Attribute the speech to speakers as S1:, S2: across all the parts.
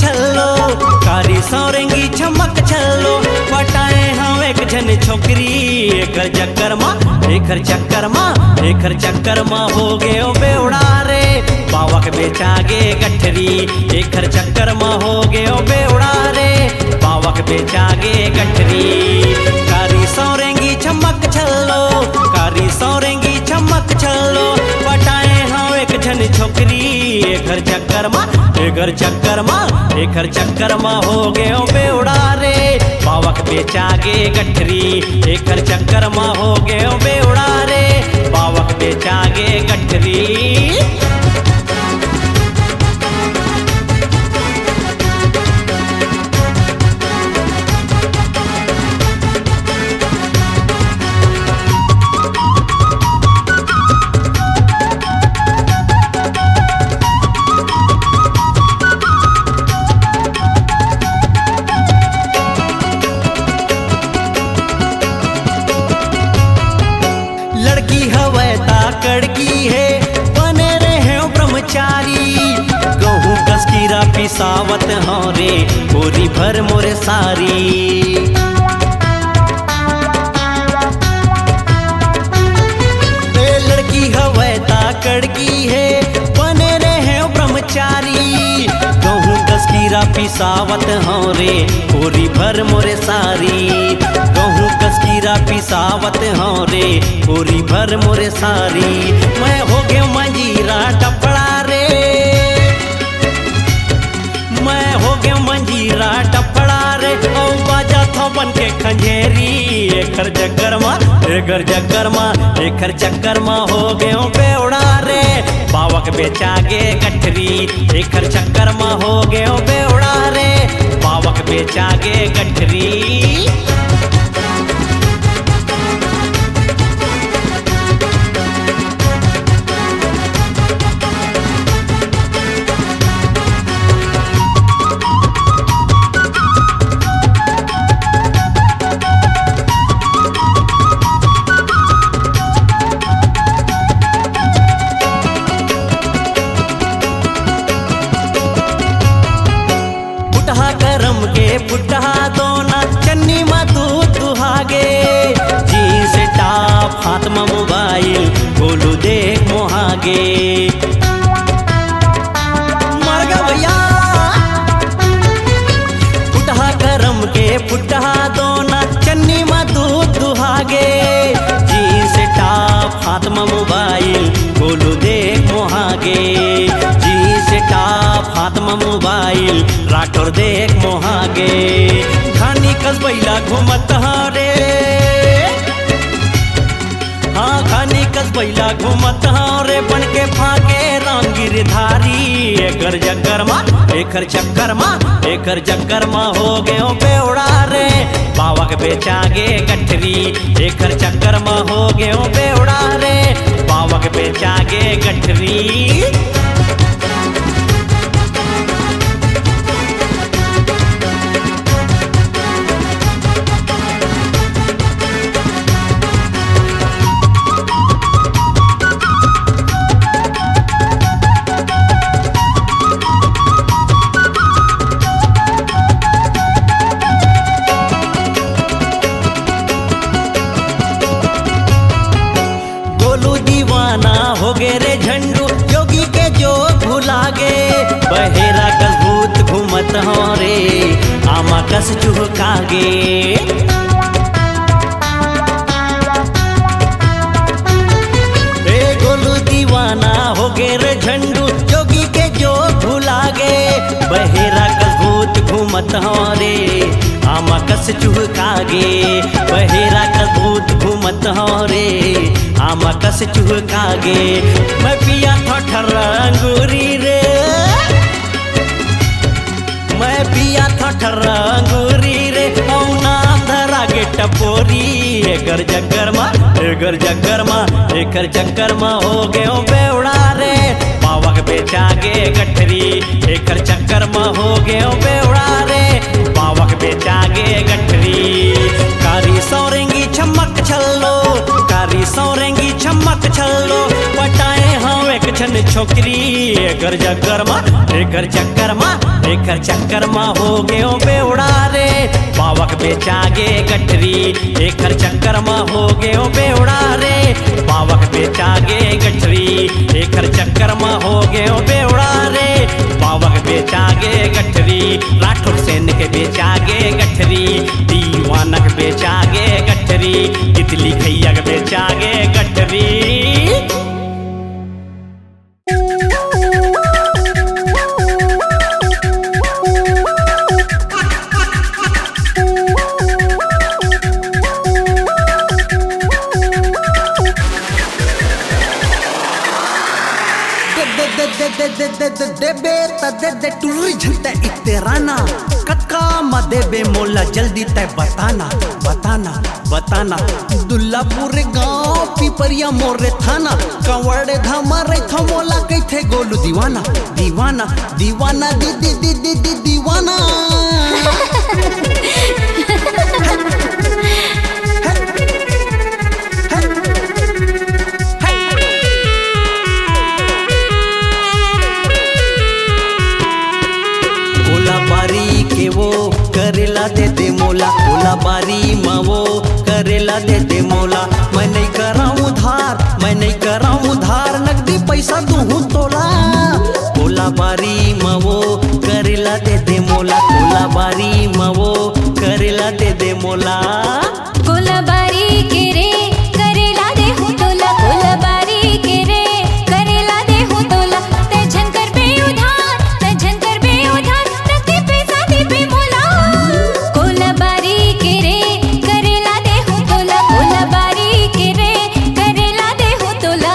S1: छल्लो कारी सौरेंगी चमक छल्लो पटाए हम एक जन छोकरी एकर चक्कर मां हो गयो बेवड़ा रे बावा के बेचागे गठरी एकर चक्कर मां हो गयो बेवड़ा रे बावा के बेचागे गठरी कारी सौरेंगी चमक छल्लो कारी सौरेंगी चमक छल्लो पटाए हम एक जन छोकरी एकर चक्कर मां हो गयो बेवड़ा रे बावा के बेचागे गठरी एकर चक्कर मां हो गयो बेवड़ा रे बावा के बेचागे गठरी। लड़की हवै ताकड़की है बने रहे ब्रह्मचारी गहूँ कसकीरा पिसावत हो रे पूरी भर मोरे सारी लड़की हवै ताकड़की है बने रहे ब्रह्मचारी गहूँ कसकीरा पिसावत हो रे पूरी भर मोरे सारी गहूँ कसकीरा पिसावत हो रे पूरी भर मोरे सारी मैं हो गयो मंजीरा टपड़ा रे मैं हो गयो मंजीरा टपड़ा रे ओ बाजा थो बन के खंजेरी एकर चक्कर मां हो गयो बेवड़ा रे बावा के बेचागे गठरी एकर चक्कर मां हो गयो बेवड़ा रे बावा के बेचागे गठरी। करम के पुटहा दोना चन्नी मा दूध दुहागे जीन्स टॉप हाथ में मोबाइल बोलू देख मोहागे मर गा भैया पुटहा करम के पुटहा दोना चन्नी मा दूध दुहागे जीन्स टॉप हाथ में मोबाइल बोलू देख मोहागे जीन्स टॉप हाथ में मोबाइल राठौर देख मोहागे खानी कस बैला घूमत रे हाँ खानी कस बैला घूमत रे बन के फाके रामगिर धारी एकर चक्कर मां हो गयो बेवड़ा रे बावा के बेचागे गठरी एकर चक्कर मां हो गयो बेवड़ा रे बावा के बेचागे गठरी। हो गे रे झंडू जोगी के जो भुलागे बहेरा कस भूत घूमत हो रे आमा कस चुहकागे रे गोलू दीवाना हो गे रे झंडू जोगी के जो भुलागे बहेरा कस भूत घूमत हो रे आमा कस चुहकागे बहेरा कस भूत घूमत हो रे आमा कस चुहकागे मैं पिया था ठर्रांगुरी रे मैं पिया था ठर्रांगुरी रे औना धरा के टपोरी एकर चक्कर मां हो गयो बेवड़ा रे बावा के बेचागे गठरी एकर चक्कर मां हो गयो बेवड़ा रे बावा के बेचागे गठरी कारी सौरेंगी चमक छल्लो कारी सौरेंगी चमक छल्लो पटाए हाँ एक छन छोकरी एकर चक्कर मा हो गयो बेवड़ा रे बावक बेचागे गठरी एकर चक्कर मा हो गयो बेवड़ा रे बावक बेचागे गठरी एकर चक्कर मा हो गयो बेवड़ा रे बावक बेचागे गठरी राठौर सेन के बेचागे गठरी दीवानक बेचागे गठरी तितली खैयक बेचागे गठरी।
S2: दे टुरी झलते इतराना कक्का मदे बे मोला जल्दी तय बताना दुल्लापुर गांव पिपरिया मोरे थाना कंवड़े धामा रे थमोला कैथे गोलू दीवाना दी दीवाना वो करेला दे मोला बोला बारी मा वो करेला दे मोला मैं नहीं कराऊं उधार नकदी पैसा दूँ तोला बोला बारी मा वो करेला दे मोला बोला बारी मा वो करेला दे मोला
S3: बोला बारी के रे करेला दे हूँ तोला बोला बारी के रे करेला दे हूँ तोला ते झंकर पे उधार नकदी पैसा दे पे मोला बोला बारी के रे करेला दे हूँ तोला बोला बारी के रे करेला दे हूँ तोला।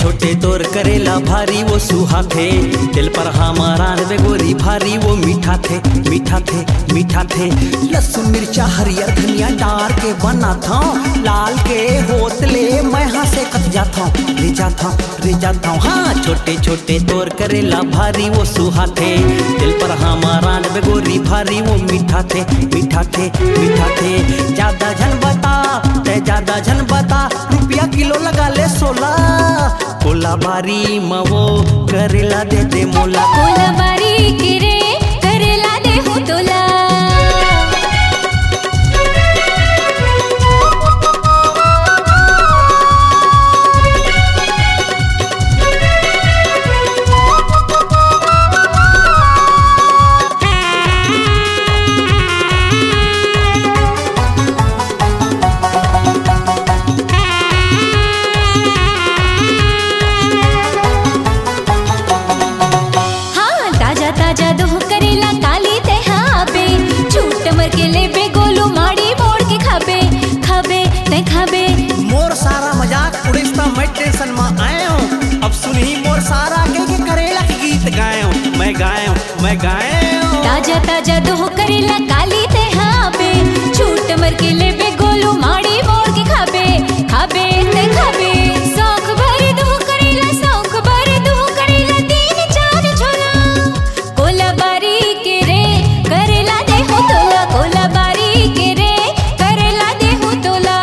S2: छोटे तोर करेला भारी वो सुहा थे दिल पर हमारा बेगोरी भारी वो मीठा थे लहसुन मिर्चा हरियर धनिया डार के बना था लाल के होतले मैं हाँ से कट जाता रे जाता हाँ छोटे तोर करेला भारी वो सुहा थे दिल पर हमारा बेगोरी भारी वो मीठा थे ज्यादा झन बता रुपया किलो लगा ले 16 कोला बारी मवो करेला दे मोला
S3: कोला बारी के रे करेला दे हूँ तोला।
S2: मोर सारा मजाक उड़ीसा मैं टेंशन में आया हूँ अब सुनी मोर सारा के करेला के गीत मैं गाया
S3: ताजा दोह करेला काली ते हाँ पे छूट मर के ले बे गोलू माड़ी मोड़ के खाबे ते खाबे शौक भर दोह करेला 3-4 झोला कोला बारी के रे करेला दे हो तोला कोला बारी के रे करेला दे हो तोला।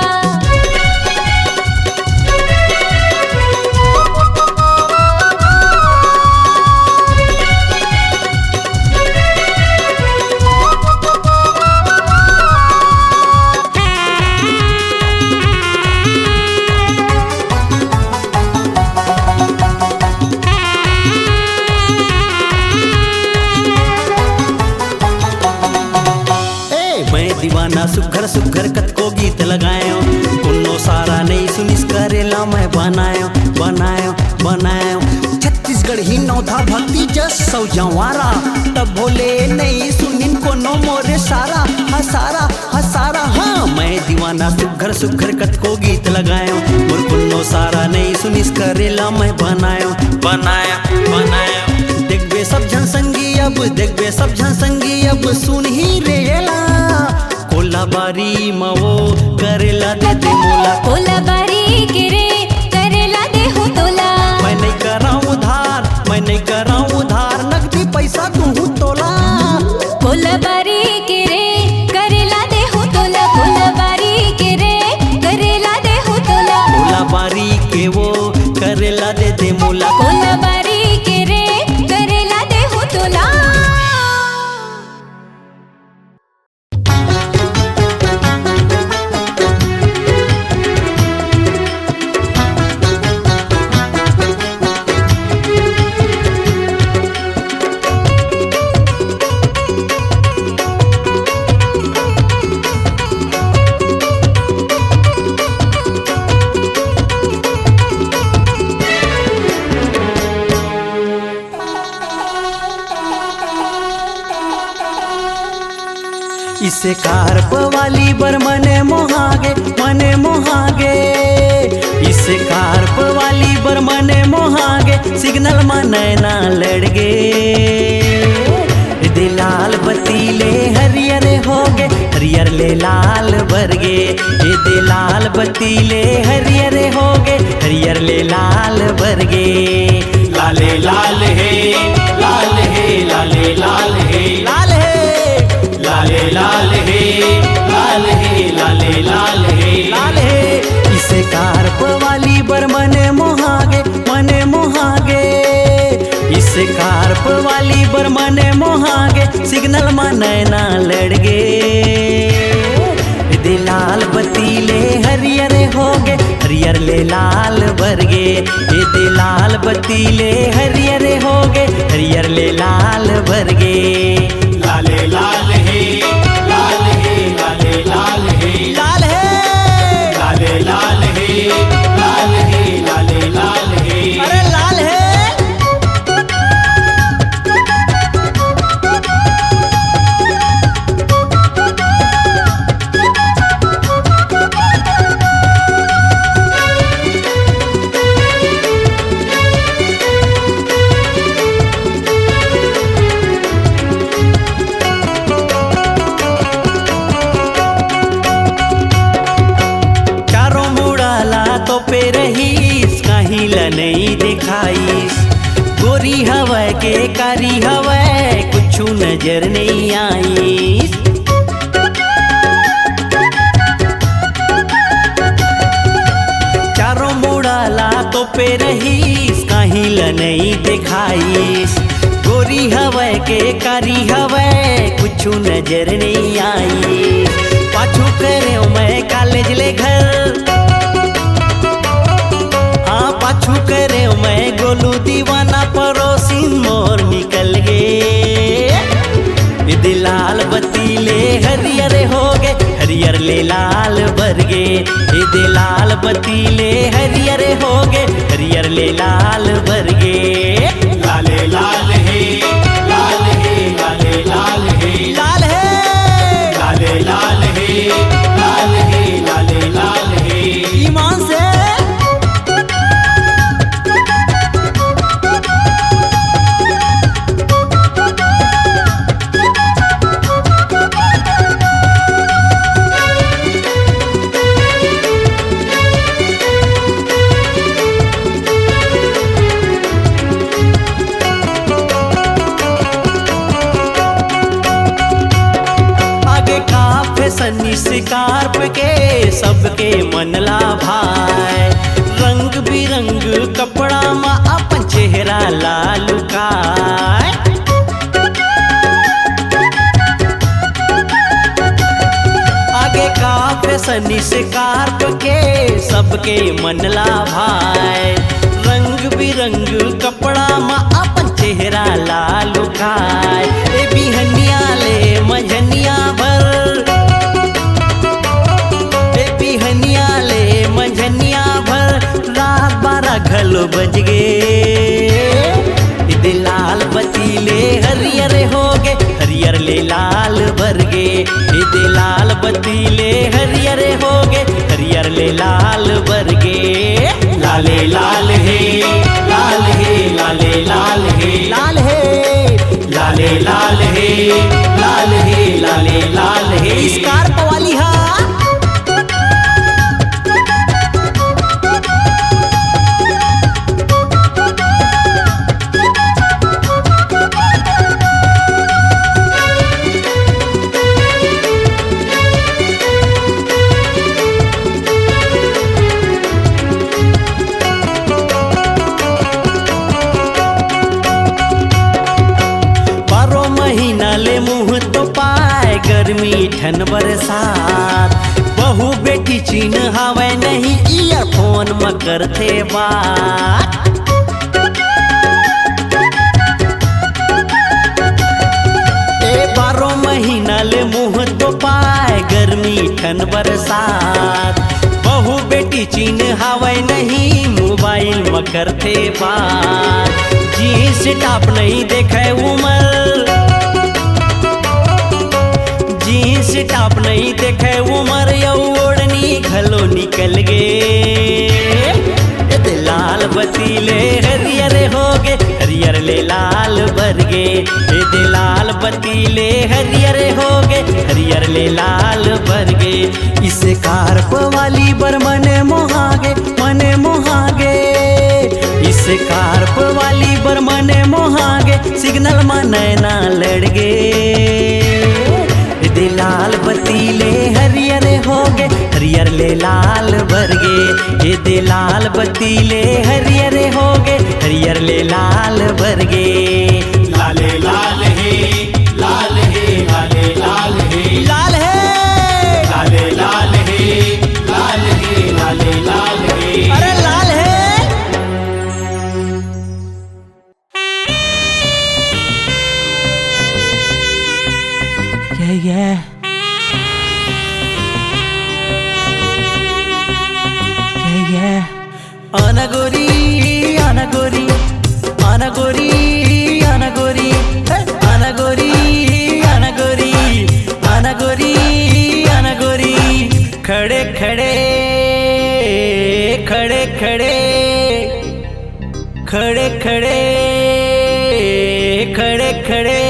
S2: दीवाना सुघर कतको गीत लगायो कुन्नो सारा नहीं सुनिस करेला मैं बनायो छत्तीसगढ़ ही नौधा भक्ति जस सौ जवारा तब भोले नहीं सुनिन कोनो मोरे सारा हसारा हाँ मैं दीवाना सुघर कतको गीत लगायो और कुन्नो सारा नहीं सुनिस करेला मैं बनायो देखबे सब जन संगिया अब देखबे सब झन संगी अब सुन ही रेला कोलाबारी मवो करेला दे दे मोला
S3: कोलाबारी के रे करेला दे हो तोला
S2: मैं नहीं कराऊं उधार मैं नहीं कराऊं उधार नकदी पैसा तू तोला
S3: कोलाबारी के रे करेला दे हो तोला कोलाबारी के रे करेला दे हो तोला
S2: कोलाबारी के वो करेला दे दे मोला
S3: कोलाबारी के रे करेला दे हो तोला
S2: इसे कारप वाली बर मने मोहागे इसे कारप वाली बर मने मोहागे सिग्नल मने ना लड़गे दे लाल बत्तीले हरियर होगे हरियर ले लाल बरगे ये दे लाल बत्तीले हरियर होगे हरियर ले लाल बरगे
S1: लाले लाल है लाल है लाले लाल है
S2: लाल है
S1: लाले लाल है लाल है लाले लाल है
S2: लाल है इसे कारप वाली बर मने मोहागे इसे कारप वाली बर मने मोहागे सिग्नल मने ना लड़गे दे लाल बत्तीले हरियर होगे हरियर ले लाल बरगे ये दे लाल बत्तीले हरियर होगे हरियर ले लाल बरगे
S1: लाले लाल है लाल है लाले लाल है
S2: लाल है
S1: लाले लाल है लाल है लाले लाल है
S2: अरे लाल है नहीं दिखाईस गोरी हवा के कारी हवा कुछ नजर नहीं आईस चारों मुड़ाला तो पे रहीस कहीं ल नहीं दिखाईस गोरी हवा के कारी हवा कुछ नजर नहीं आई पाछू करे मैं कॉलेज ले घर पाछू करे मैं गोलू दीवाना पड़ोसी मोर निकल गे दे लाल बत्तीले हरियर होगे हरियर ले लाल बरगे दे लाल बत्तीले हरियर होगे हरियर ले लाल बरगे
S1: लाले लाल है लाल है लाले लाल है
S2: लाल है
S1: लाले लाल है लाल है लाले लाल है
S2: ईमान से सन्नी शिकार के सबके मनला भाई रंग बिरंग कपड़ा मा अपन चेहरा लालू काय आगे का फैसनी शिकार के सबके मनला भाई रंग बिरंग कपड़ा मा अपन चेहरा लालू काय बिहनिया ले मझनिया भर मंझनिया भर रात 12 घलो बज गे दे लाल बत्तीले हरियर होगे हरियर ले लाल बरगे दे लाल बत्तीले हरियर होगे हरियर ले लाल बरगे
S1: लाले लाल है लाल है लाले लाल है
S2: लाल है
S1: लाले लाल हे लाल हे लाले लाल हे
S2: स्कार्प वाली हा
S1: मुँह तो पाए गर्मी ठन बरसात बहू बेटी चीन हवे नहीं ईयरफोन में करते बात ए 12 महीना ले मुँह तो पाए गर्मी ठन बरसात बहू बेटी चीन हवे नहीं मोबाइल में करते बात जींस टॉप नहीं देखे उमर जींस टॉप नहीं देखे उमर यौ ओढ़नी घलो निकल गे लाल बतीले हरियर हो गे हरियर ले लाल भर गे ये लाल बतीले हरियर हो गे हरियर ले लाल भर गे इस कार्प वाली बर मने मोहागे इस कार्प वाली बर मने मोहागे सिग्नल माने ना लड़ गे लाल बतीले हरियर हो गे हरियर ले लाल भर गे ये दे लाल बतीले हरियर हो गे हरियर ले लाल भर गे लाले लाल हे लाल हे लाले लाल हे
S2: लाल है
S1: लाले लाल हे लाल हे लाले लाल हे
S2: अरे लाल है yeah आना गोरी आना गोरी आना गोरी आना गोरी आना गोरी आना गोरी आना गोरी आना गोरी खड़े खड़े खड़े खड़े खड़े खड़े खड़े खड़े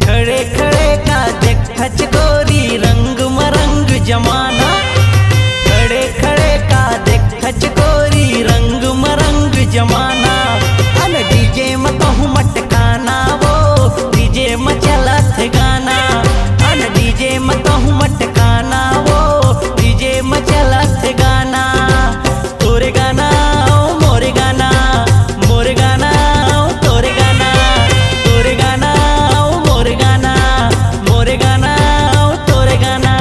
S2: खड़े खड़े का देख गोरी रंग मरंग जमाना खड़े खड़े का देख गोरी रंग मरंग जमाना अन डीजे में कहूँ मटकाना वो डीजे में चलत गाना अन डीजे में कहूँ मटकाना वो डीजे में चलत गाना तोरे गाना मोरे गाना मोरे गाना तोरे गाना तोरे गाना मोरे गाना मोरे गाना तोरे गाना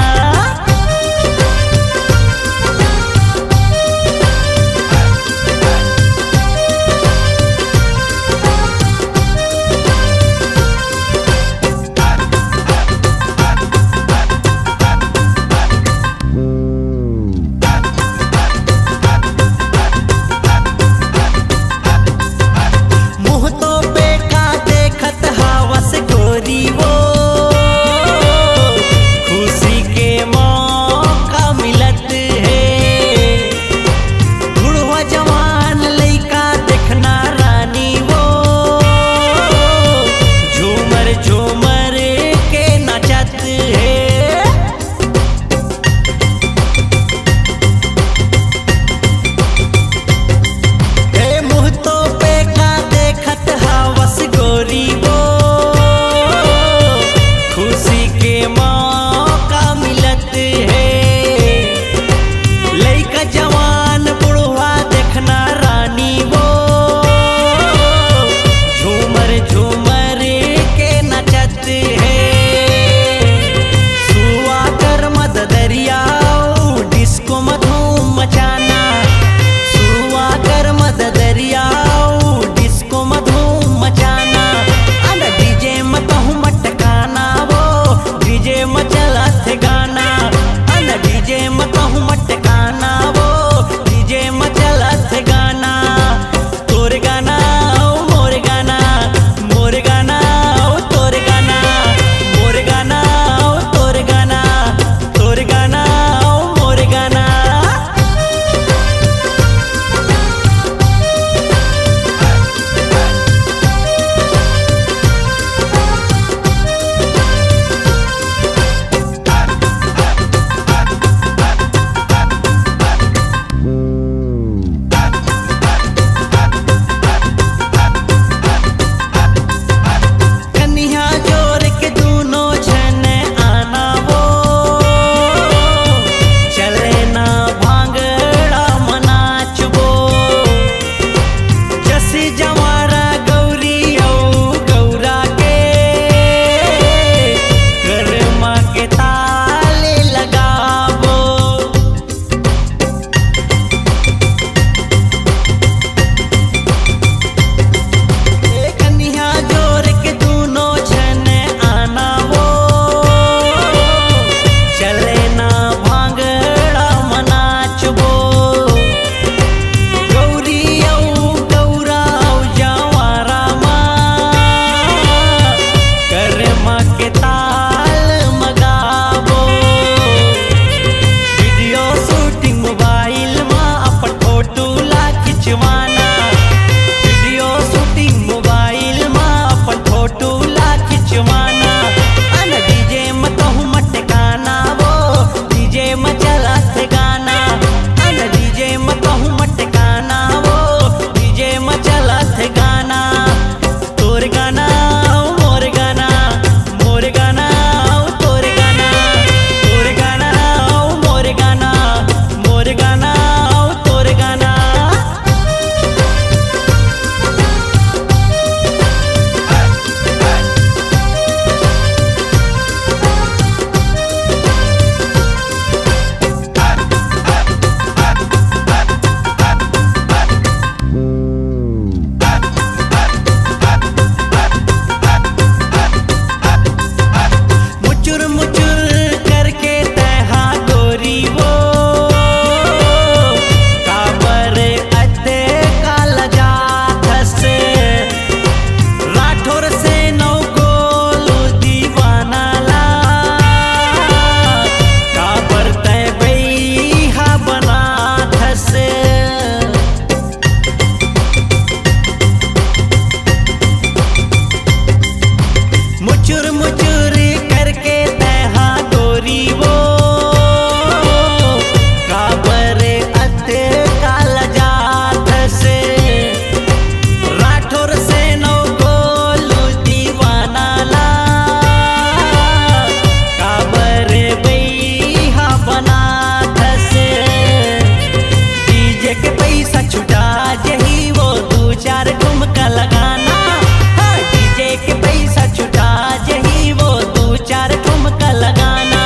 S1: ठुमका लगाना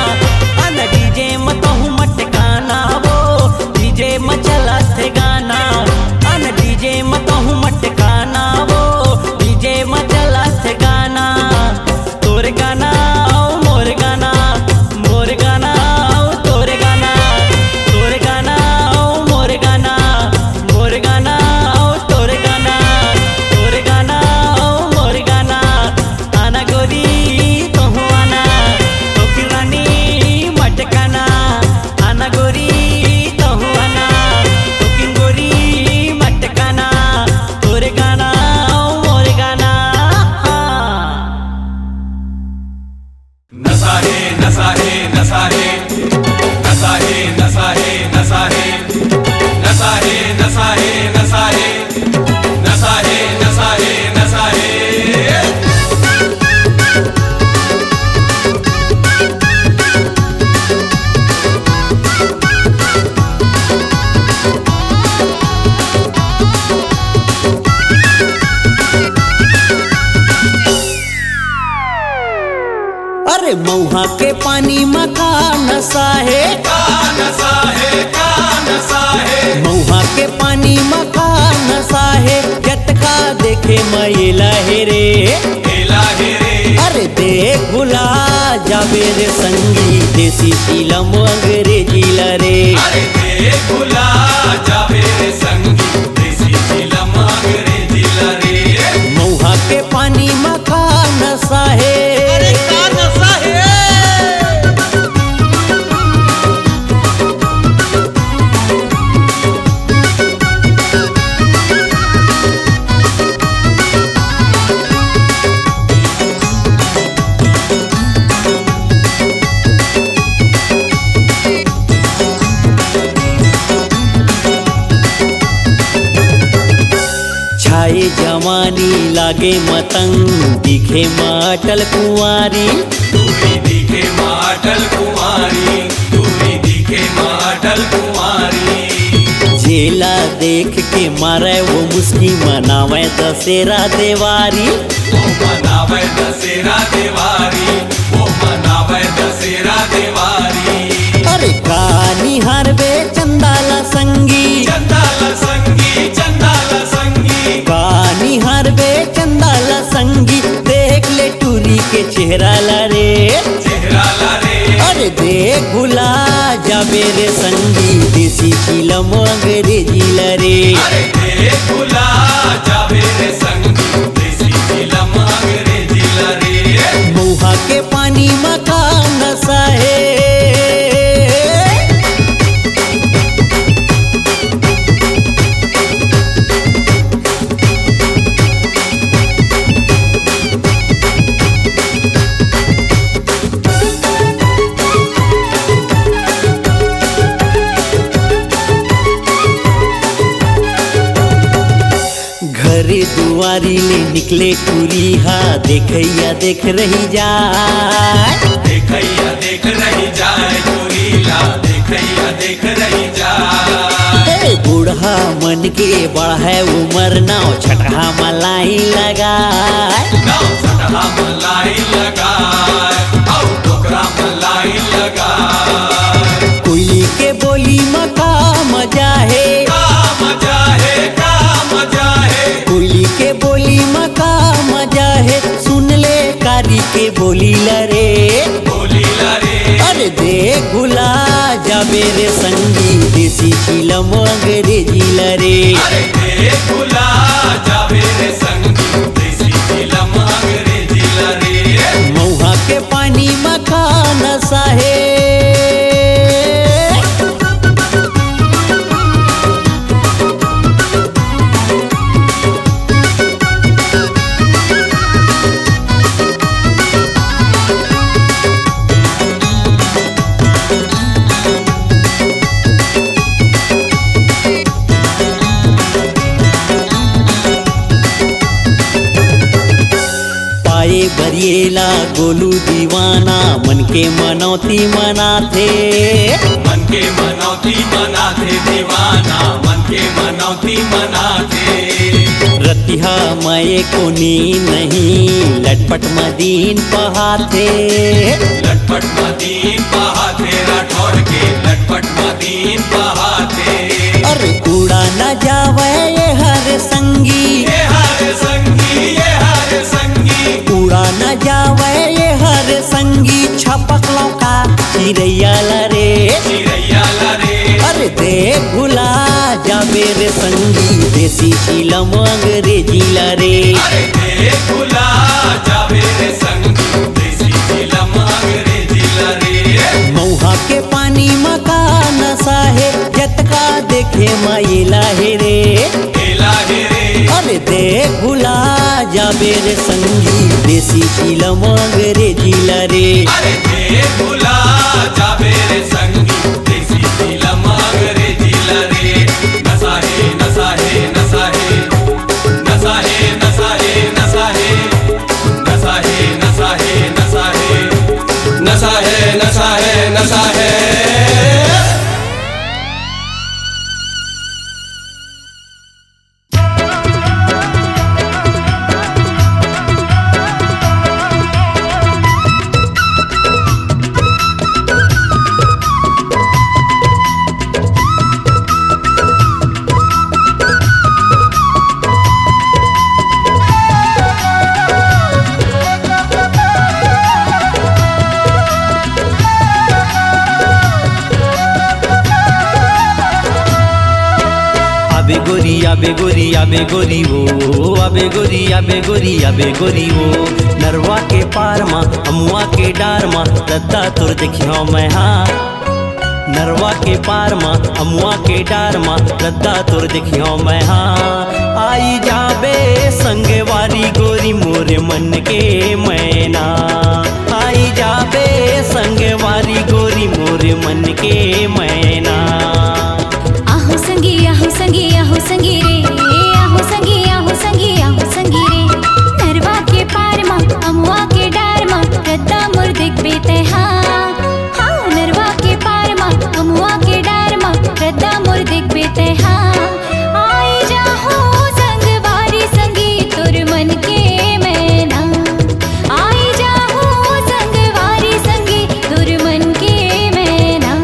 S1: अन डीजे में तो हूँ मटकाना वो डीजे में चला थे गाना अन डीजे में तो हूँ मटकाना वो डीजे में चला थे गाना तोर गाना मोर गाना मोर गाना तोर गाना तोर गाना मोर गाना मोर गाना तोर गाना तोर गाना मोर गाना आना गोरी तो हूँ आना तो किरानी मटकाना आना गोरी तो हूँ आना तो किन गोरी मटकाना तोर गाना मोर गाना
S4: नशा है नशा है नशा है नशा है नशा है नशा है नशा है नशा है नशा है नशा है नशा है नशा है
S1: अरे मऊहा के पानी में का नशा है
S4: का नशा है का नशा है
S1: मऊहा के पानी में का नशा है जटका देखे मैला है रे
S4: हेला हे रे
S1: अरे देख भुला जाबे रे संगी देसी फिल्म अंग्रेजी लरे
S4: अरे देख भुला जावे रे संगी देसी फिल्म अंग्रेजी लरे
S1: मऊहा के पानी में का नशा है
S4: अरे का नशा है
S1: छाए जवानी लागे मतंग दिखे माटल कुंवारी
S4: तू भी दिखे माँ अटल कुमारी तू भी दिखे माँ अटल कुमारी
S1: झेला देख के मारे वो मुस्की मनावे दशहरा देवारी
S4: वो मनावे दशहरा देवारी वो मनावे दशहरा देवारी
S1: अरे कहानी हर बे चंदाला संगी
S4: चंदाला संगी चंदाला संगी
S1: कहानी हर बे चंदाला संगी देख ले टूरी के चेहरा ला रे
S4: चेहरा ला रे
S1: अरे देख भुला जाबे रे संगी देसी फिल्म अंग्रेजी लरे
S4: अरे देख भुला जावे रे संगी देसी फिल्म अंग्रेजी लरे
S1: मऊहा के पानी में का नशा है घरे दुआरी ले निकले टूरी हा देखैया देख रही जाए
S4: देखैया देख रही जाए चोरीला देखैया देख रही जाए
S1: हे बूढ़ा मन के बढ़े उमर नाव छठा मलाई लगाए
S4: गाँव सटहा मलाई लगाए और टोकरा मलाई लगाए
S1: कोयली के बोली में का मजा है
S4: का मजा है का मजा है
S1: कोयली के बोली में का मजा है सुन ले कारी के बोली लरे
S4: बोली लरे
S1: अरे देख भुला जाबे रे संगी देसी फिल्म अंग्रेजी लरे
S4: अरे देख भुला जावे रे संगी देसी फिल्म अंग्रेजी लरे
S1: मऊहा के पानी में का नशा है बरिएला गोलू दीवाना मन के मनौती मनाथे
S4: मन के मनौती मनाथे दीवाना मन के मनौती मनाथे
S1: रतिहा मैं को नींद नहीं लटपट मदीन पहाते
S4: लटपट मदीन बहाते राठौड़ के लटपट मदीन बहाते
S1: अरे उड़ा न जावे ये हर संगी
S4: ये हर संगी ये हर संगी
S1: उड़ा न जावे ये हर संगी छपक लौका चिरैया रे
S4: चिरैया लरे
S1: अरे देख भुला जाबे रे संगी देसी फिल्म अंग्रेजी रे
S4: अरे देख भुला जावे रे संगी देसी फिल्म अंग्रेजी लरे
S1: मऊहा के पानी मका नशा है जतका देखे माइला है रे
S4: हेला हेरे
S1: अरे देख भुला जाबे रे संगी देसी फिल्म अंग्रेजी रे
S4: अरे देख भुला जावे रे संगी देसी फिल्म अंग्रेजी लरे नशा है नशा है नशा है नशा है नशा है नशा है नशा है नशा है नशा है नशा है नशा है नशा है
S1: आबे गोरी वो आबे गोरी वो नरवा के पार मा अमुआ के डार मा रद्दा तुर देखियो मैं हाँ नरवा के पार मा अमुआ के डार मा रद्दा तुर देखियो मैं हाँ आई जाबे संगे वारी गोरी मोरे मन के मैना आई जाबे संगे वारी गोरी मोरे मन के मैना
S3: आहू संगी आहू संगी आहू संगी रे आहू संगी आहू संगी आहू संगी रे नरवा के पार मा अमुआ के डार मा रद्दा मोर देख बेते हाँ हाँ नरवा के पार मा अमुआ के डार मा रद्दा मोर देख बेते हाँ आई जाहो संग वारी संगी तुर मन के मैना आई जाहो संग वारी संगी तुर मन के मैना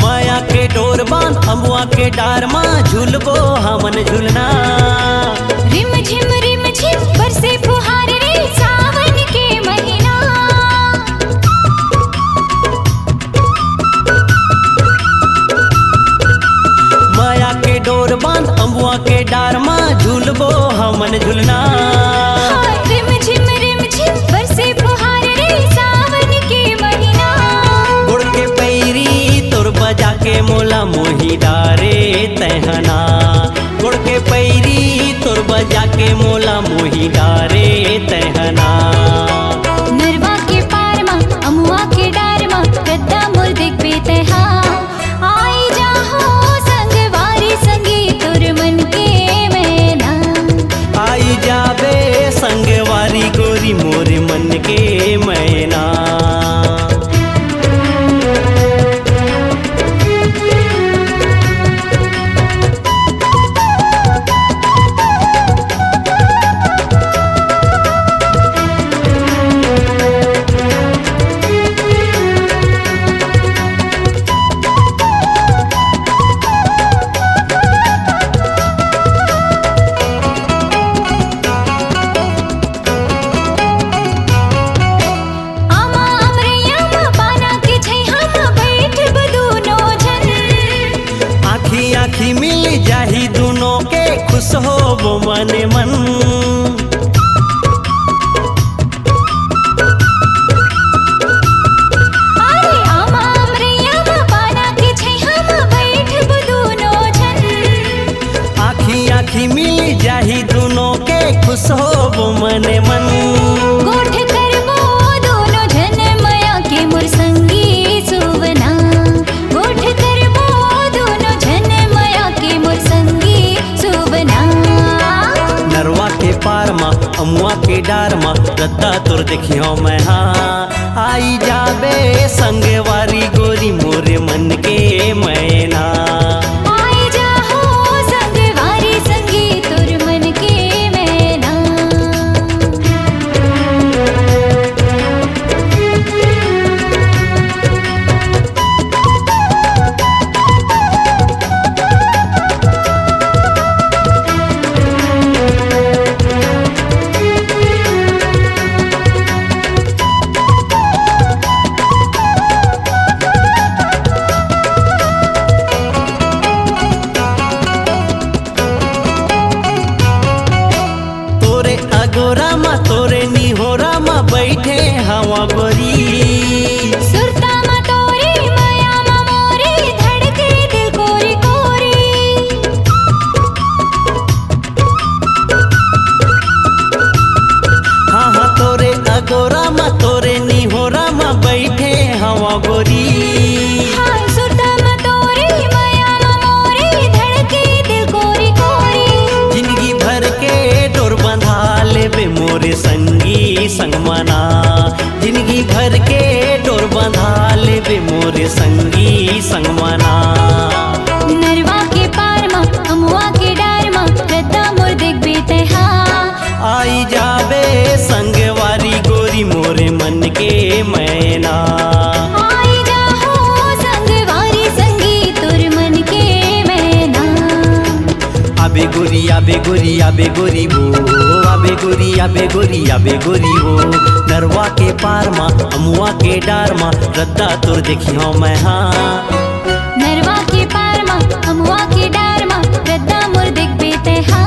S1: माया के डोर बांध अमुआ के डार मा झूलबो हमन झूलना
S3: रिम झिम बरसे फुहार रे सावन के महीना
S1: माया के डोर बांध अमुआ के डार मा झूलबो हमन झूलना
S3: रिम झिम बरसे फुहार रे सावन के महीना
S1: गुड़ के पैरी तोर बजा के मोला मोही डारे तहना गुड़ के पैरी तोर बजा के मोला मोही डारे तहना
S3: नरवा के पार मा अमुआ के डार मा रद्दा मोर देख बेते हाँ आई जाहो संग वारी संगी तुर मन के मैना
S1: आई जाबे संग वारी गोरी मोरे मन के मैना रद्दा तोर देखियो मैं हाँ आई जाबे संगवारी गोरी मोरे मन के मैना
S3: आई जा हो संगवारी संगी तुर मन के मैना
S1: तोरे निहोरा मा बैठे हवा गोरी
S3: सुरता मा तोरी माया मा मोरी धड़के दिल कोरी कोरी
S1: हाँ हाँ तोरे अगोरा मा तोरे निहोरा मा बैठे हवा गोरी
S3: हाँ सुरता मा तोरी माया मा मोरी धड़के दिल कोरी कोरी
S1: जिंदगी भर के डोर बंधा लेबे मोरे संगी संगमना जिंदगी भर के डोर बंधा लेबे मोरे संगी संगमना
S3: नरवा के पार मा अमुआ के डार मा रद्दा मोर देख बेते हाँ
S1: आई जाबे संगवारी गोरी मोरे मन के मैना
S3: आई जा हो संगवारी संगी तुर मन के मैना
S1: आबे गोरी आबे गोरी आबे गोरी वो आबे गोरी आबे गोरी आबे गोरी वो नरवा के पार मा अमुआ के डार मा रद्दा तोर देखियो मैं हाँ
S3: नरवा के पार मा अमुआ के डार मा रद्दा मोर देख बेते हाँ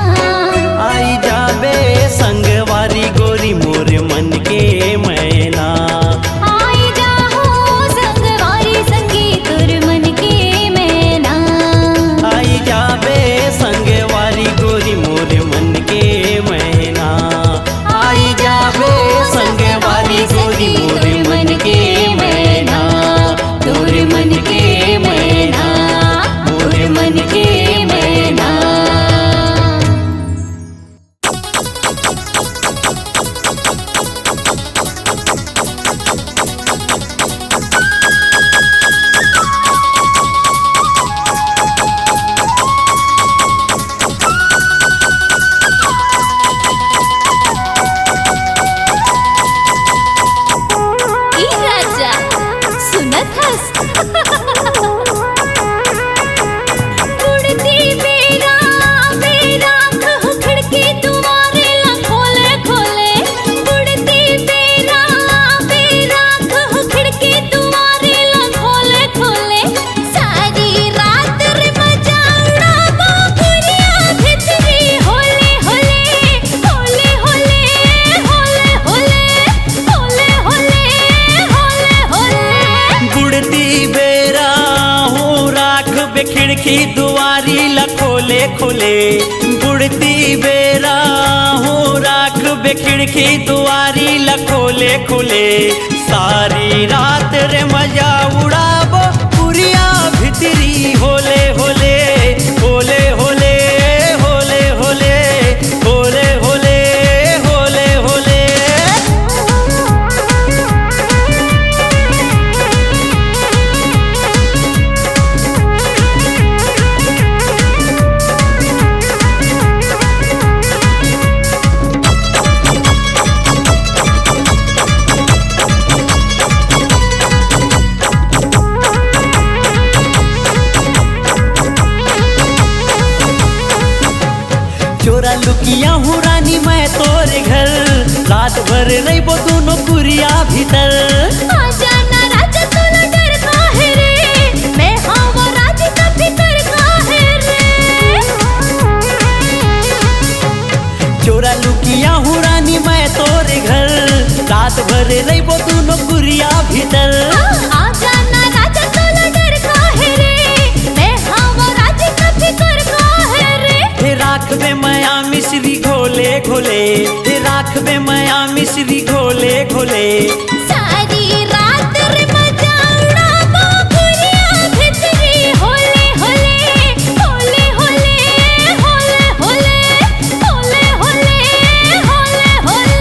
S1: आई जाबे संगवारी गोरी मोरे मन के मैना
S3: आई जा हो संगवारी संगी तुर मन के मैना
S1: आई जाबे संगवारी गोरी मोरे मन के मैना आई जाबे संगवारी गोरी मोरे मन के मैना तोरे मन के मैना मोरे मन के मैना
S3: ई राजा सुनत हस उड़ती बेरा बेरा कहूँ खिड़की तुम्हारे ला खोले खोले उड़ती बेरा बेरा कहूँ खिड़की तुम्हारे ला खोले खोले सारी रात रे मजा उड़ाबो गुड़िया भितरी होले होले होले होले होले होले होले होले होले होले
S1: गुड़ती बेरा हूँ राख बे खिड़की दुआरी ला खोले खोले गुड़ती बेरा हूँ राख बे खिड़की दुआरी ला खोले खोले सारी रात रे मजा उड़ाबो पुरिया भितरी होले होले होले होले होले होले होले होले होले होले चोरा लुकिया हूँ रानी मैं तोरे घर रात भर रहीबो दोनों कुरिया भीतर
S3: आजा ना राजा तोला डर काहे रे मैं हवा राजी का फिकर काहे रे
S1: चोरा लुकिया हूँ रानी मैं तोरे घर रात भर रहीबो दोनों कुरिया भीतर
S3: आजा ना राजा तोला डर काहे रे मैं हवा राजी का फिकर काहे रे
S1: हे राख में माया मिश्री घोले घोले हे राख में माया मिश्री घोले घोले
S3: सारी रात रे मजा उड़ाबो गुड़िया भितरी होले होले होले होले होले होले होले होले होले होले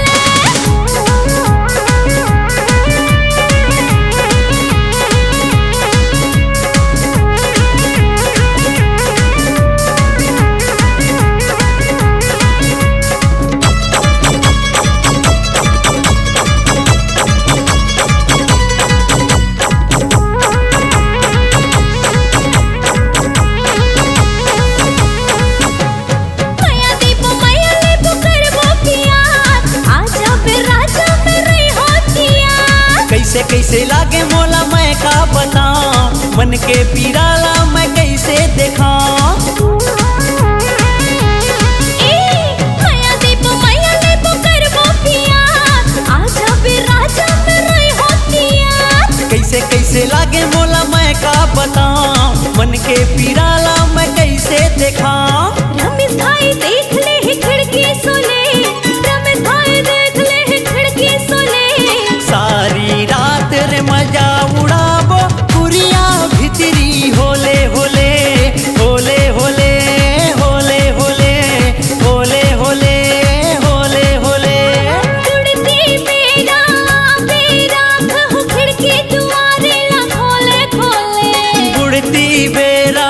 S2: के पीराला मैं कैसे देखा।
S3: मैया देबो करबो प्यार, आजा बे राजा मेरे होतिया।
S2: कैसे कैसे लागे मोला मैं का बताऊं, मन के पीराला मैं कैसे देखा।
S3: रमेश भाई देख ले है खिड़की सोले, रमेश भाई देख ले है खिड़की सोले।
S2: सारी रात रे मजा उड़ाबो पुरिया भितरी होले होले होले होले होले होले होले होले होले होले।
S3: उड़ती मेरा मेरा कहूँ खिड़की दुआरे ला खोले खोले।
S2: उड़ती बेरा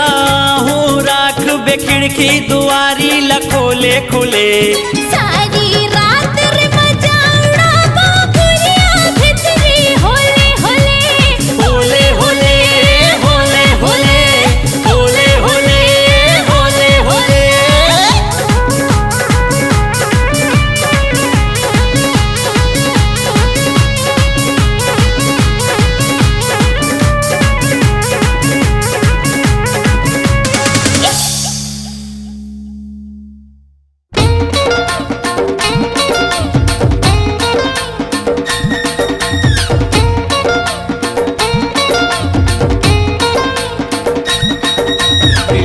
S2: हूँ राख बे खिड़की दुआरी ला खोले खोले।
S3: सारी रात रे मजा उड़ाबो पुरिया भितरी होले होले
S2: होले होले होले होले होले होले होले होले।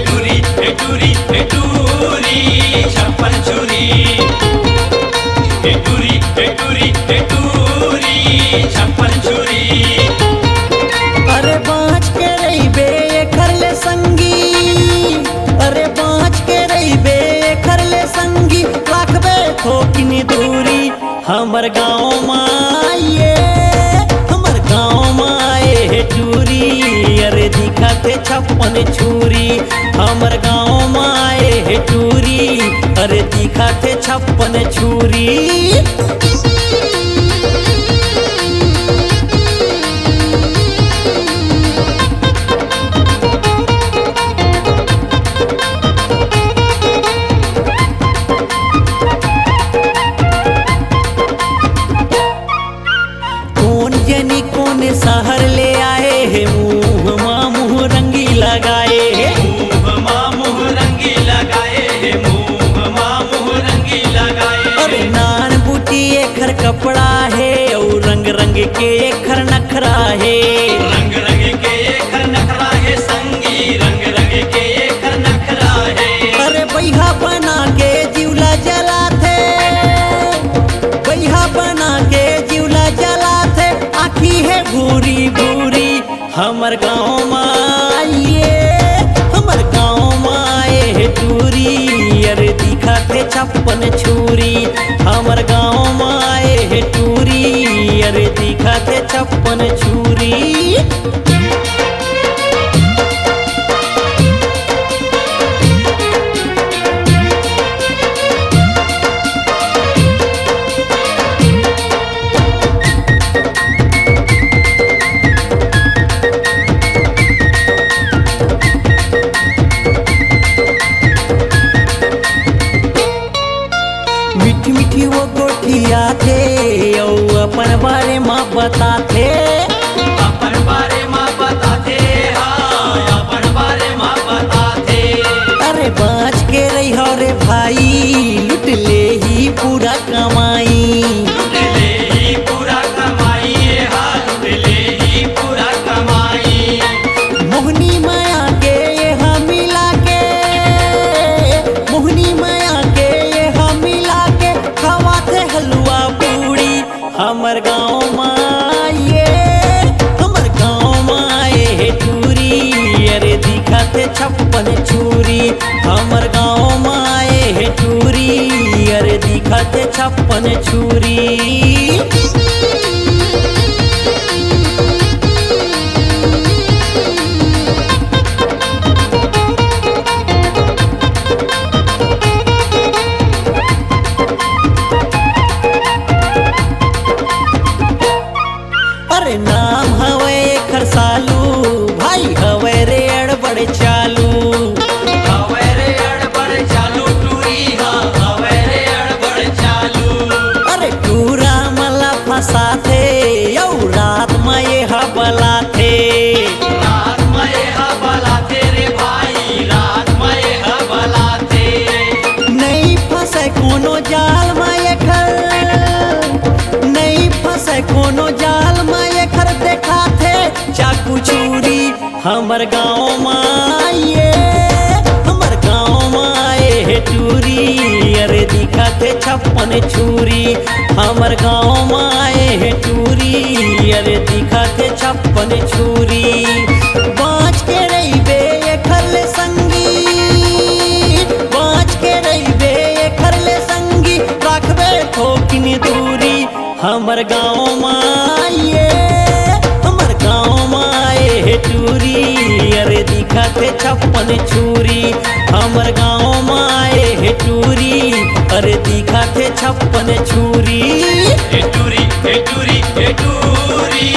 S4: टूरी टूरी टूरी छप्पन छुरी। टूरी टूरी टूरी छप्पन छुरी।
S2: अरे बाँच के रही बे खर ले संगी, अरे बाँच के रही बे खर ले संगी। राखबे थोकिनी दूरी हमर गाँव माये, हमर गाँव माए हे टूरी। अरे दिखते छप्पन छुरी हमर गाँव माए हे टूरी। अरे दिखते छप्पन छुरी। कौन जनी कौन शहर ले आए है, मुँह माँ मुँह रंगी लगाए है।
S4: मुँह माँ मुँह रंगी लगाए है, मुँह माँ मुँह रंगी लगाए।
S2: अरे नान बूटी एखर कपड़ा है और रंग रंग के एखर नखरा है।
S4: रंग रंग के एखर नखरा है संगी, रंग रंग के एखर नखरा है।
S2: अरे बैहा बना के जिवला जलाथे, बैहा बना के जिवला जलाथे। आखी है भूरी भूरी हमर गाँव माये, हमर गाँव माए हे टूरी। अरे दिखते छप्पन छुरी हमर गाँव माए हे टूरी। अरे दिखते छप्पन छुरी। मीठी मीठी वो गोठिया थे औ अपन बारे माँ बताथे।
S4: अपन बारे माँ बताते, हाँ अपन बारे माँ बताते।
S2: अरे बाँच के रही हो रे भाई, लुट ले ही पूरा कमाई।
S4: लूट ले ही पूरा कमाई, हाँ लूट ले ही पूरा कमाई।
S2: मोहनी माया के यहाँ मिला के, मोहनी माया के यहाँ मिला के खवाते हलवा पूड़ी हमर गाँव माये, हमर गाँव माए हे टूरी। अरे दिखते छप्पन छुरी हमर गाँव माए हे टूरी। अरे दिखते छप्पन छुरी। अरे नाम हवे खरसालू भाई, हवे रे अड़बड़ चालू।
S4: हवे रे अड़बड़ चालू टूरी, हाँ हवे रे अड़बड़ चालू।
S2: अरे
S1: हमर गाँव माए हमर गाँव माए हे टूरी अरे दिखत है 56 छुरी हमर गाँव माए हे टूरी अरे दिखत है 56 छुरी बाँच के रहिबे एखर संगी बाँच के रहिबे एखर संगी राखबे ठोकिन दूरी हमर गाँव माए हमर गाँव माए हे टूरी अरे दिखत है 56 छुरी हमर गाँव माए हे टूरी अरे दिखत है 56 छुरी
S4: हे टूरी हे टूरी हे टूरी